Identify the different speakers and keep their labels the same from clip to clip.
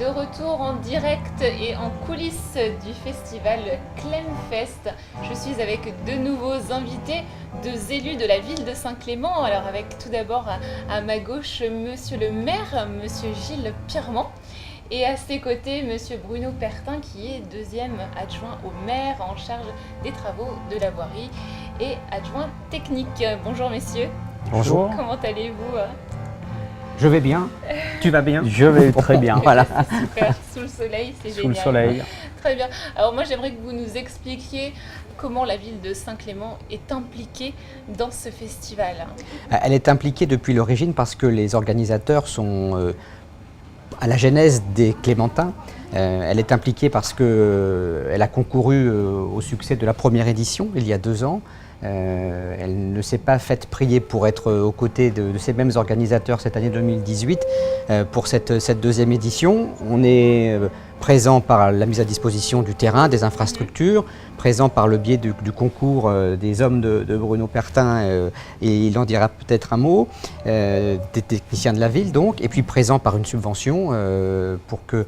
Speaker 1: de retour en direct et en coulisses du festival Clemfest. Je suis avec deux nouveaux invités, deux élus de la ville de Saint-Clément. Alors avec tout d'abord à ma gauche, monsieur le maire, monsieur Gilles Pirmand. Et à ses côtés, monsieur Bruno Pertin, qui est deuxième adjoint au maire en charge des travaux de la voirie et adjoint technique. Bonjour messieurs.
Speaker 2: Bonjour.
Speaker 1: Comment allez-vous ?
Speaker 2: Je vais bien. Tu vas bien?
Speaker 3: Je vais très bien.
Speaker 1: Voilà. C'est super, sous le soleil, c'est génial.
Speaker 3: Sous le soleil.
Speaker 1: Très bien. Alors moi j'aimerais que vous nous expliquiez comment la ville de Saint-Clément est impliquée dans ce festival.
Speaker 2: Elle est impliquée depuis l'origine parce que les organisateurs sont à la genèse des Clémentins. Elle est impliquée parce qu'elle a concouru au succès de la première édition il y a 2 ans. Elle ne s'est pas faite prier pour être aux côtés de ces mêmes organisateurs cette année 2018 pour cette deuxième édition. On est présent par la mise à disposition du terrain, des infrastructures, présent par le biais du concours des hommes de Bruno Pertin, et il en dira peut-être un mot, des techniciens de la ville donc, et puis présent par une subvention pour que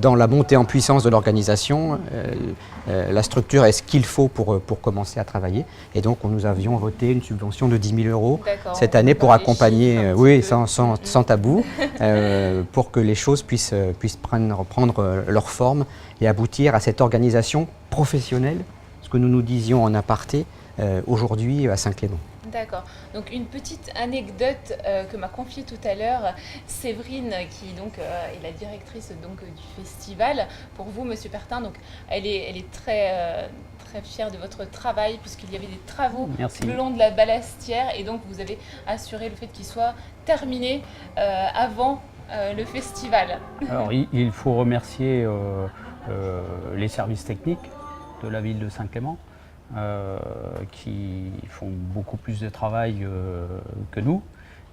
Speaker 2: dans la montée en puissance de l'organisation, la structure ait ce qu'il faut pour commencer à travailler. Et donc nous avions voté une subvention de 10 000 € cette année pour accompagner, oui, sans tabou, pour que les choses puissent reprendre leur forme et aboutir à cette organisation professionnelle, ce que nous nous disions en aparté aujourd'hui à Saint-Clément.
Speaker 1: D'accord. Donc une petite anecdote que m'a confiée tout à l'heure Séverine, qui donc est la directrice donc du festival. Pour vous, Monsieur Pertin, donc elle est très fière de votre travail puisqu'il y avait des travaux le long de la Ballastière et donc vous avez assuré le fait qu'il soit terminé avant le festival.
Speaker 3: Alors il faut remercier les services techniques de la ville de Saint-Clément qui font beaucoup plus de travail que nous.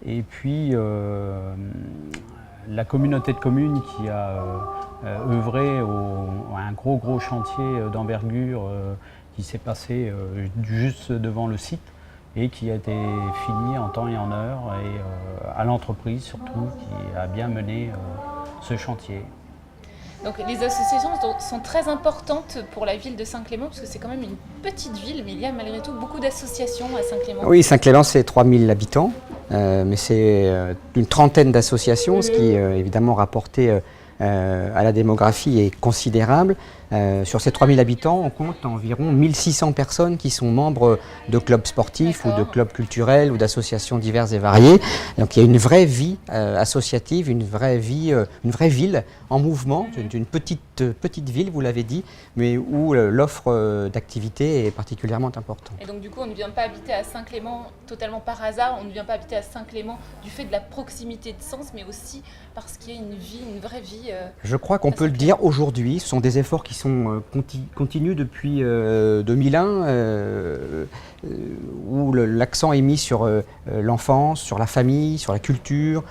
Speaker 3: Et puis la communauté de communes qui a œuvré à un gros chantier d'envergure qui s'est passé juste devant le site et qui a été fini en temps et en heure, et à l'entreprise surtout qui a bien mené ce chantier.
Speaker 1: Donc les associations sont très importantes pour la ville de Saint-Clément, parce que c'est quand même une petite ville, mais il y a malgré tout beaucoup d'associations à Saint-Clément.
Speaker 2: Oui, Saint-Clément c'est 3000 habitants, mais c'est une trentaine d'associations, ce qui évidemment rapporté à la démographie est considérable. Sur ces 3000 habitants, on compte environ 1600 personnes qui sont membres de clubs sportifs ou de clubs culturels ou d'associations diverses et variées. Donc il y a une vraie vie associative, une vraie ville en mouvement, une petite ville, vous l'avez dit, mais où l'offre d'activités est particulièrement importante.
Speaker 1: Et donc du coup, on ne vient pas habiter à Saint-Clément totalement par hasard, on ne vient pas habiter à Saint-Clément du fait de la proximité de Sens, mais aussi parce qu'il y a une vraie vie.
Speaker 2: Je crois qu'on peut le dire aujourd'hui, ce sont des efforts qui sont continus depuis 2001, où l'accent est mis sur l'enfance, sur la famille, sur la culture,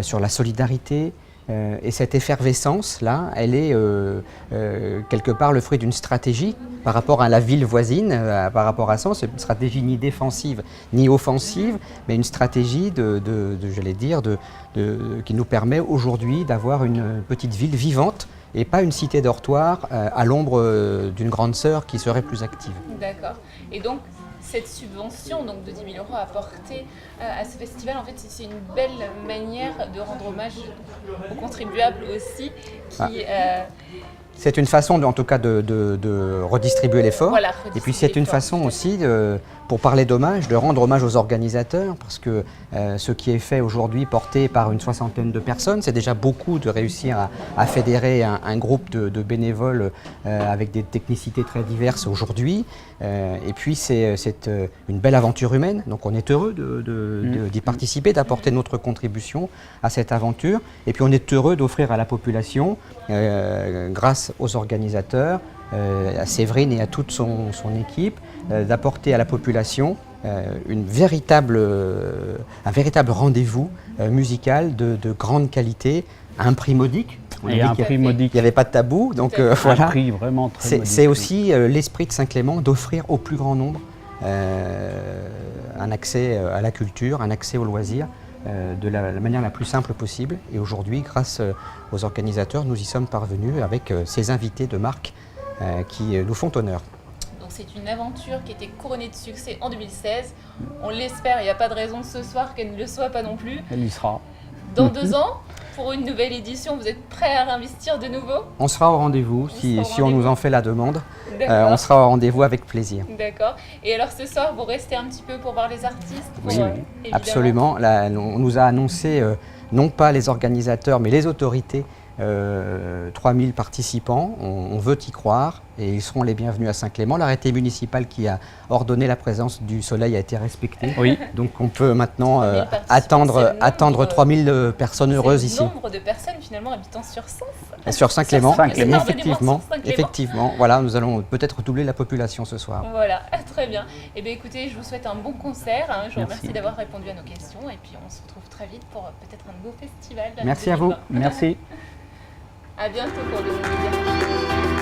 Speaker 2: sur la solidarité. Et cette effervescence-là, elle est quelque part le fruit d'une stratégie par rapport à la ville voisine, par rapport à Sens, une stratégie ni défensive ni offensive, mais une stratégie qui nous permet aujourd'hui d'avoir une petite ville vivante et pas une cité dortoir à l'ombre d'une grande sœur qui serait plus active.
Speaker 1: D'accord. Et donc, cette subvention donc, de 10 000 € apportée à ce festival, en fait, c'est une belle manière de rendre hommage aux contribuables aussi.
Speaker 2: C'est une façon, en tout cas, de redistribuer l'effort.
Speaker 1: Voilà,
Speaker 2: et puis c'est une façon aussi, pour parler d'hommage, de rendre hommage aux organisateurs, parce que ce qui est fait aujourd'hui, porté par une 60aine de personnes, c'est déjà beaucoup de réussir à fédérer un groupe de bénévoles avec des technicités très diverses aujourd'hui. Et puis c'est une belle aventure humaine, donc on est heureux d'y participer, d'apporter notre contribution à cette aventure. Et puis on est heureux d'offrir à la population, grâce aux organisateurs, à Séverine et à toute son équipe, d'apporter à la population un véritable rendez-vous musical de grande qualité, à un prix modique.
Speaker 3: Et un prix modique.
Speaker 2: Il n'y avait pas de tabou, donc voilà.
Speaker 3: Un prix vraiment très modique.
Speaker 2: C'est aussi l'esprit de Saint-Clément d'offrir au plus grand nombre un accès à la culture, un accès aux loisirs, de la manière la plus simple possible. Et aujourd'hui, grâce aux organisateurs, nous y sommes parvenus avec ces invités de marque qui nous font honneur.
Speaker 1: Donc c'est une aventure qui était couronnée de succès en 2016. On l'espère, il n'y a pas de raison ce soir qu'elle ne le soit pas non plus.
Speaker 3: Elle y sera.
Speaker 1: Dans 2 ans, pour une nouvelle édition, vous êtes prêts à réinvestir de nouveau?
Speaker 2: On sera au rendez-vous si on nous en fait la demande. On sera au rendez-vous avec plaisir.
Speaker 1: D'accord. Et alors ce soir, vous restez un petit peu pour voir les artistes pour,
Speaker 2: Oui,
Speaker 1: évidemment.
Speaker 2: absolument. Là, on nous a annoncé, non pas les organisateurs, mais les autorités, 3000 participants. On veut y croire et ils seront les bienvenus à Saint-Clément. L'arrêté municipal qui a ordonné la présence du soleil a été respecté.
Speaker 3: Oui.
Speaker 2: Donc on peut maintenant
Speaker 1: 3000 participants,
Speaker 2: attendre 3000 personnes heureuses ici.
Speaker 1: C'est le nombre de personnes finalement habitant sur Sens.
Speaker 2: Sur Saint-Clément,
Speaker 3: Saint-Clément.
Speaker 2: effectivement,
Speaker 1: Sur Saint-Clément.
Speaker 2: effectivement. Voilà, nous allons peut-être doubler la population ce soir.
Speaker 1: Voilà, très bien. Eh bien écoutez, je vous souhaite un bon concert. Je vous
Speaker 3: Merci.
Speaker 1: remercie d'avoir répondu à nos questions et puis on se retrouve très vite pour peut-être un nouveau festival.
Speaker 2: Merci à vous.
Speaker 1: 2020.
Speaker 3: Merci.
Speaker 1: À bientôt pour de nouveaux médias.